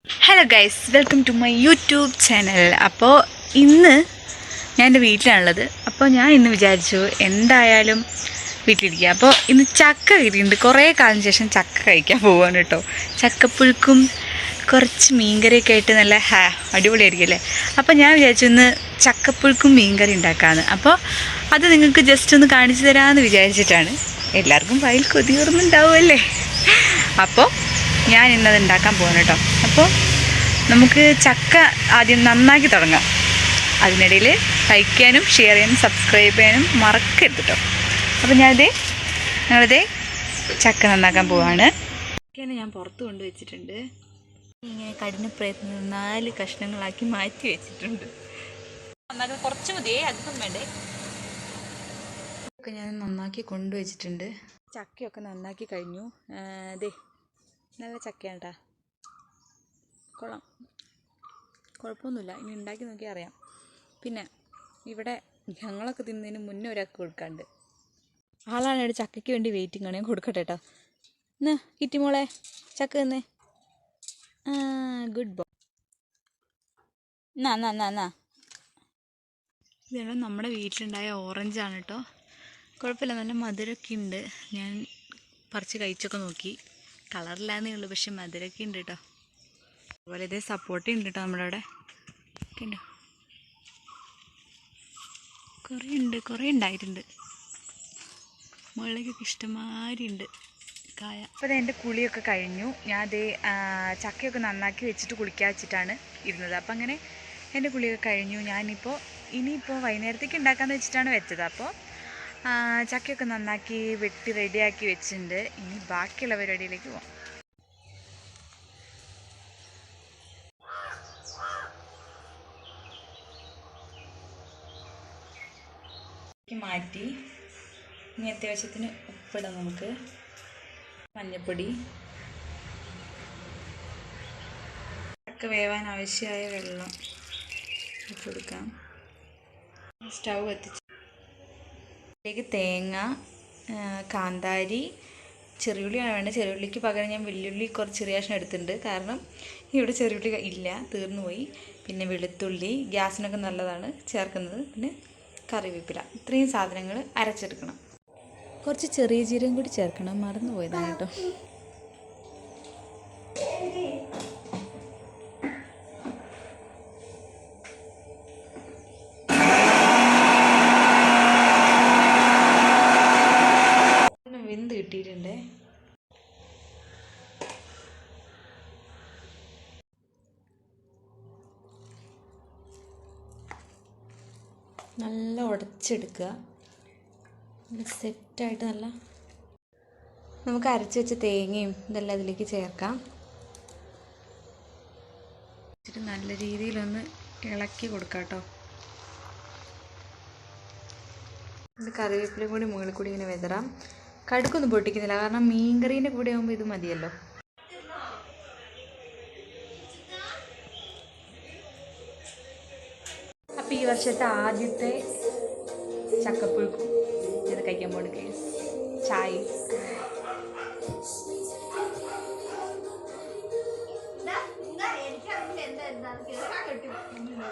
Hello guys, welcome to my YouTube channel. അപ്പോൾ ഇന്ന് ഞാൻ എൻ്റെ വീട്ടിലാണുള്ളത്. അപ്പോൾ ഞാൻ ഇന്ന് വിചാരിച്ചു എന്തായാലും വീട്ടിലിരിക്കുക. അപ്പോൾ ഇന്ന് ചക്ക കിട്ടിയിട്ടുണ്ട്. കുറേ കാലം ശേഷം ചക്ക കഴിക്കാൻ പോവാണ് കേട്ടോ. ചക്കപ്പുഴുക്കും കുറച്ച് മീൻകറിയൊക്കെ ആയിട്ട് നല്ല അടിപൊളിയായിരിക്കും അല്ലേ. അപ്പോൾ ഞാൻ വിചാരിച്ചു ഇന്ന് ചക്കപ്പുഴുക്കും മീൻകറി ഉണ്ടാക്കാമെന്ന്. അപ്പോൾ അത് നിങ്ങൾക്ക് ജസ്റ്റ് ഒന്ന് കാണിച്ചു തരാമെന്ന് വിചാരിച്ചിട്ടാണ്. എല്ലാവർക്കും വയൽ കൊതിയോർന്നുണ്ടാവുമല്ലേ. അപ്പോൾ ഞാൻ ഇന്നത് ഉണ്ടാക്കാൻ പോകണം കേട്ടോ. അപ്പോൾ നമുക്ക് ചക്ക ആദ്യം നന്നാക്കി തുടങ്ങാം. അതിനിടയിൽ ലൈക്ക് ഷെയർ ചെയ്യാനും സബ്സ്ക്രൈബ് ചെയ്യാനും മറക്കരുത് കേട്ടോ. അപ്പോൾ ഞങ്ങളിതേ ചക്ക നന്നാക്കാൻ പോവാണ്. ചക്കനെ ഞാൻ പുറത്ത് കൊണ്ടുവച്ചിട്ടുണ്ട്. ഇങ്ങനെ കഠിന പ്രയത്നം 4 കഷ്ണങ്ങളാക്കി മാറ്റി വെച്ചിട്ടുണ്ട്. നന്നാക്കാൻ കുറച്ച് മതിയേ, അധികം വേണ്ടേ. ഒക്കെ ഞാൻ നന്നാക്കി കൊണ്ടുവച്ചിട്ടുണ്ട്. ചക്കയൊക്കെ നന്നാക്കി കഴിഞ്ഞു. നല്ല ചക്കയാണ് കേട്ടോ. കൊള്ളാം, കുഴപ്പമൊന്നുമില്ല. ഇനി ഉണ്ടാക്കി നോക്കിയാൽ അറിയാം. പിന്നെ ഇവിടെ ഞങ്ങളൊക്കെ തിന്നതിന് മുന്നേ ഒരാൾക്ക് കൊടുക്കാണ്ട് ആളാണ് ഇവിടെ ചക്കയ്ക്ക് വേണ്ടി വെയിറ്റിംഗ് ആണ്. ഞാൻ കൊടുക്കട്ടെ കേട്ടോ. എന്നാ കിറ്റിമോളെ ചക്ക തന്നേ. Good boy. എന്നാ ഇതാണ് നമ്മുടെ വീട്ടിലുണ്ടായ ഓറഞ്ചാണ് കേട്ടോ. കുഴപ്പമില്ല, നല്ല മധുരമൊക്കെ ഉണ്ട്. ഞാൻ പറിച്ച് കഴിച്ചൊക്കെ നോക്കി. കളറില്ലാന്നേ ഉള്ളൂ, പക്ഷെ മധുരമൊക്കെ ഉണ്ട് കേട്ടോ. അതുപോലെ ഇതേ സപ്പോർട്ട് ഉണ്ട് കേട്ടോ നമ്മുടെ അവിടെ ഒക്കെ ഉണ്ടോ. കുറേ ഉണ്ടായിട്ടുണ്ട്. മുകളിലേക്കൊക്കെ ഇഷ്ടംമാതിരി ഉണ്ട് കായ. അപ്പോൾ എൻ്റെ കുളിയൊക്കെ കഴിഞ്ഞു. ഞാൻ അതേ ചക്കയൊക്കെ നന്നാക്കി വെച്ചിട്ട് കുളിക്കാൻ വെച്ചിട്ടാണ് ഇരുന്നത്. അപ്പം അങ്ങനെ എൻ്റെ കുളിയൊക്കെ കഴിഞ്ഞു. ഇനിയിപ്പോൾ വൈകുന്നേരത്തേക്ക് ഉണ്ടാക്കാമെന്ന് വെച്ചിട്ടാണ് വെച്ചത്. അപ്പോൾ ചക്കയൊക്കെ നന്നാക്കി വെട്ടി റെഡിയാക്കി വെച്ചിട്ടുണ്ട്. ഇനി ബാക്കിയുള്ള പരിപാടിയിലേക്ക് പോകാം. മാറ്റി ഇനി അത്യാവശ്യത്തിന് ഉപ്പിടാം. നമുക്ക് മഞ്ഞൾപ്പൊടി, ചക്ക വേവാൻ ആവശ്യമായ വെള്ളം ഇട്ട് കൊടുക്കാം. സ്റ്റൗ കത്തിച്ച് അതിലേക്ക് തേങ്ങ, കാന്താരി, ചെറിയുള്ളിയാണ് വേണ്ടത്. ചെറിയുള്ളിക്ക് പകരം ഞാൻ വെല്ലുള്ളി കുറച്ച് ചെറിയ കഷ്ണം എടുത്തിട്ടുണ്ട്. കാരണം ഇവിടെ ചെറിയുള്ളി ഇല്ല, തീർന്നു പോയി. പിന്നെ വെളുത്തുള്ളി ഗ്യാസിനൊക്കെ നല്ലതാണ് ചേർക്കുന്നത്. പിന്നെ കറിവേപ്പില, ഇത്രയും സാധനങ്ങൾ അരച്ചെടുക്കണം. കുറച്ച് ചെറിയ ജീരകം കൂടി ചേർക്കണം, മറന്നു പോയതാണ് കേട്ടോ. വെന്ത് കിട്ടിയിട്ടുണ്ട്. നല്ല ഉടച്ചെടുക്കുക, സെറ്റായിട്ട് നല്ല. നമുക്ക് അരച്ച് വെച്ച തേങ്ങയും ഇതെല്ലാം അതിലേക്ക് ചേർക്കാം. വെച്ചിട്ട് നല്ല രീതിയിലൊന്ന് ഇളക്കി കൊടുക്കാം കേട്ടോ. ഇത് കറിവേപ്പിലയും കൂടി മുകളിൽ കൂടി ഇങ്ങനെ വെതറാം. കടുക്കൊന്നും പൊട്ടിക്കുന്നില്ല, കാരണം മീൻകറീൻ്റെ കൂടെ ആകുമ്പോൾ ഇത് മതിയല്ലോ. അപ്പോൾ ഈ വർഷത്തെ ആദ്യത്തെ ചക്കപ്പുഴുക്കും ഇത് കഴിക്കാൻ പോകുന്നു ഗൈസ്. ചായ